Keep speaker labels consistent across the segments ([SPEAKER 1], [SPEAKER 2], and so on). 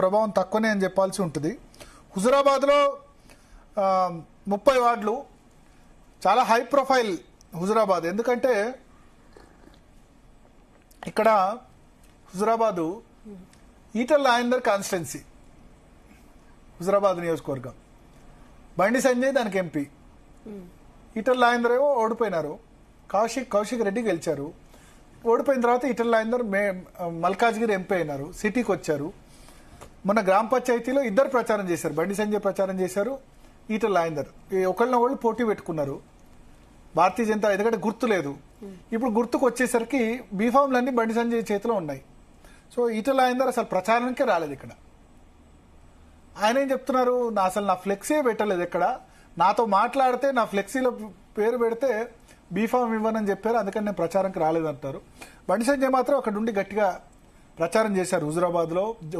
[SPEAKER 1] ప్రభావం తక్కువనే అని చెప్పాల్సి ఉంటుంది. హుజురాబాద్లో 30 వార్డులు చాలా హై ప్రొఫైల్ హుజురాబాద్. ఎందుకంటే ఇక్కడ హుజురాబాదు ఈటల రాజేందర్ కాన్స్టిట్యున్సీ, హుజురాబాద్ నియోజకవర్గం. బండి సంజయ్ దానికి ఎంపీ, ఈటల రాజేందర్ ఏమో ఓడిపోయినారు, కౌశిక్ రెడ్డి గెలిచారు. ఓడిపోయిన తర్వాత ఈటల రాజేందర్ మల్కాజ్గిరి ఎంపీ అయినారు, సిటీకి వచ్చారు. మొన్న గ్రామ పంచాయతీలో ఇద్దరు ప్రచారం చేశారు, బండి సంజయ్ ప్రచారం చేశారు, ఈటల రాజేందర్. ఒకళ్ళు పోటీ పెట్టుకున్నారు భారతీయ జనతా, ఎందుకంటే గుర్తు లేదు. ఇప్పుడు గుర్తుకు వచ్చేసరికి బీఫామ్లన్నీ బండి సంజయ్ చేతిలో ఉన్నాయి. సో ఈటల రాజేందర్ అసలు ప్రచారానికే రాలేదు ఇక్కడ. ఆయన ఏం చెప్తున్నారు, అసలు నా ఫ్లెక్సీ పెట్టలేదు ఎక్కడ, నాతో మాట్లాడితే నా ఫ్లెక్సీలో పేరు పెడితే బీఫామ్ ఇవ్వనని చెప్పారు, అందుకని నేను ప్రచారంకి రాలేదంటారు. బండి సంజయ్ మాత్రం అక్కడ ఉండి గట్టిగా ప్రచారం చేశారు.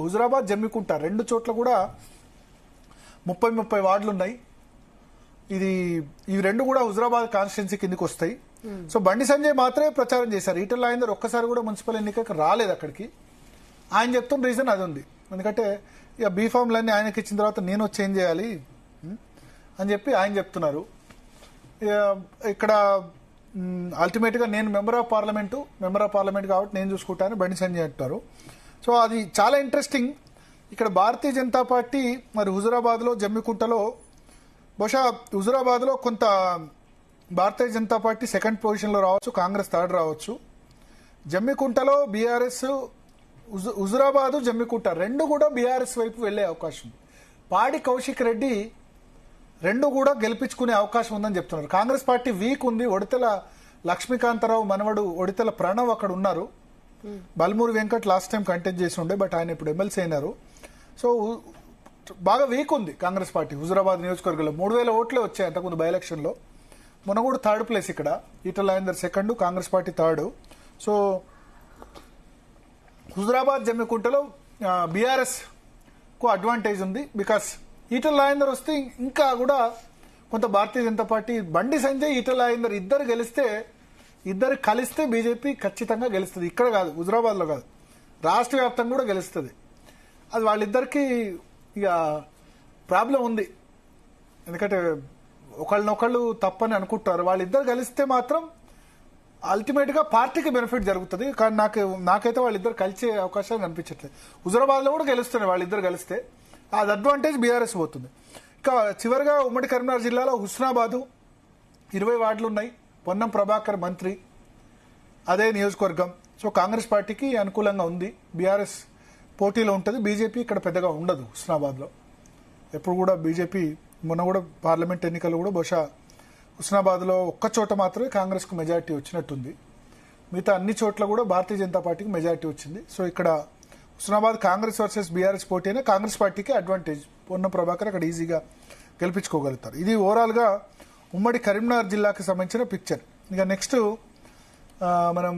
[SPEAKER 1] హుజురాబాద్ జమ్మికుంట 2 చోట్ల కూడా 30 వార్డులు ఉన్నాయి. ఇవి 2 కూడా హుజురాబాద్ కాన్స్టిట్యున్సీ కిందకి వస్తాయి. సో బండి సంజయ్ మాత్రమే ప్రచారం చేశారు. ఈటల రాజేందర్ ఒక్కసారి కూడా మున్సిపల్ ఎన్నికకి రాలేదు అక్కడికి. ఆయన చెప్తున్న రీజన్ అది ఉంది, ఎందుకంటే ఇక బీఫామ్లన్నీ ఆయనకి ఇచ్చిన తర్వాత నేను చేంజ్ చేయాలి అని చెప్పి ఆయన చెప్తున్నారు. ఇక్కడ అల్టిమేట్గా నేను మెంబర్ ఆఫ్ పార్లమెంట్ కాబట్టి నేను చూసుకుంటాను బండి సంజయ్ అంటారు. సో అది చాలా ఇంట్రెస్టింగ్. ఇక్కడ భారతీయ జనతా పార్టీ మరి హుజురాబాద్లో జమ్మికుంటలో బహుశా హుజురాబాద్లో కొంత భారతీయ జనతా పార్టీ 2nd పొజిషన్లో రావచ్చు, కాంగ్రెస్ 3rd రావచ్చు. జమ్మికుంటలో బీఆర్ఎస్, హుజురాబాదు జమ్మికుంట 2 కూడా బీఆర్ఎస్ వైపు వెళ్లే అవకాశం ఉంది. పాడి కౌశిక్ రెడ్డి 2 కూడా గెలిపించుకునే అవకాశం ఉందని చెప్తున్నారు. కాంగ్రెస్ పార్టీ వీక్ ఉంది. ఒడితెల లక్ష్మీకాంతరావు మనవడు ఒడితెల ప్రణవ్ అక్కడ ఉన్నారు. Balmuri Venkat last time contest చేసి ఉండే, బట్ ఆయన ఇప్పుడు ఎమ్మెల్సీ అయినారు. సో బాగా వీక్ ఉంది కాంగ్రెస్ పార్టీ హుజురాబాద్ నియోజకవర్గంలో. 3000 ఓట్లే వచ్చాయి అంతకుముందు బై ఎలక్షన్లో. మొన్న కూడా 3rd ప్లేస్ ఇక్కడ, Etela Rajender 2nd, Congress party 3rd. So Huzurabad జమ్మికుంటలో బీఆర్ఎస్ కు అడ్వాంటేజ్ ఉంది. బికాస్ ఈటల రాజేందర్ వస్తే ఇంకా కూడా కొంత భారతీయ జనతా పార్టీ, బండి సంజయ్ ఈటల రాజేందర్ ఇద్దరు కలిస్తే బీజేపీ ఖచ్చితంగా గెలుస్తుంది. ఇక్కడ కాదు, హుజురాబాద్లో కాదు, రాష్ట్ర వ్యాప్తంగా కూడా గెలుస్తుంది. అది వాళ్ళిద్దరికి ఇక ప్రాబ్లం ఉంది, ఎందుకంటే ఒకళ్ళనొకళ్ళు తప్పని అనుకుంటారు. వాళ్ళిద్దరు కలిస్తే మాత్రం అల్టిమేట్గా పార్టీకి బెనిఫిట్ జరుగుతుంది. కానీ నాకైతే వాళ్ళిద్దరు కలిసే అవకాశాలు కనిపించట్లేదు. హుజురాబాద్లో కూడా గెలుస్తున్నాయి వాళ్ళిద్దరు కలిస్తే, అది అడ్వాంటేజ్ బీఆర్ఎస్ పోతుంది. ఇంకా చివరిగా ఉమ్మడి కరీంనగర్ జిల్లాలో హుస్నాబాదు 20 వార్డులు ఉన్నాయి. పొన్నం ప్రభాకర్ మంత్రి, అదే నియోజకవర్గం. సో కాంగ్రెస్ పార్టీకి అనుకూలంగా ఉంది, బీఆర్ఎస్ పోటీలో ఉంటుంది. బీజేపీ ఇక్కడ పెద్దగా ఉండదు హుస్నాబాద్లో. ఎప్పుడు కూడా బీజేపీ, మొన్న కూడా పార్లమెంట్ ఎన్నికలు కూడా బహుశా హుస్నాబాద్లో ఒక్క చోట మాత్రమే కాంగ్రెస్కు మెజారిటీ వచ్చినట్టుంది. మిగతా అన్ని చోట్ల కూడా భారతీయ జనతా పార్టీకి మెజారిటీ వచ్చింది. సో ఇక్కడ హుస్నాబాద్ కాంగ్రెస్ వర్సెస్ బీఆర్ఎస్ పోటీ అయినా కాంగ్రెస్ పార్టీకి అడ్వాంటేజ్. పొన్నం ప్రభాకర్ అక్కడ ఈజీగా గెలిపించుకోగలుగుతారు. ఇది ఓవరాల్గా ఉమ్మడి కరీంనగర్ జిల్లాకి సంబంధించిన పిక్చర్. ఇక నెక్స్ట్ మనం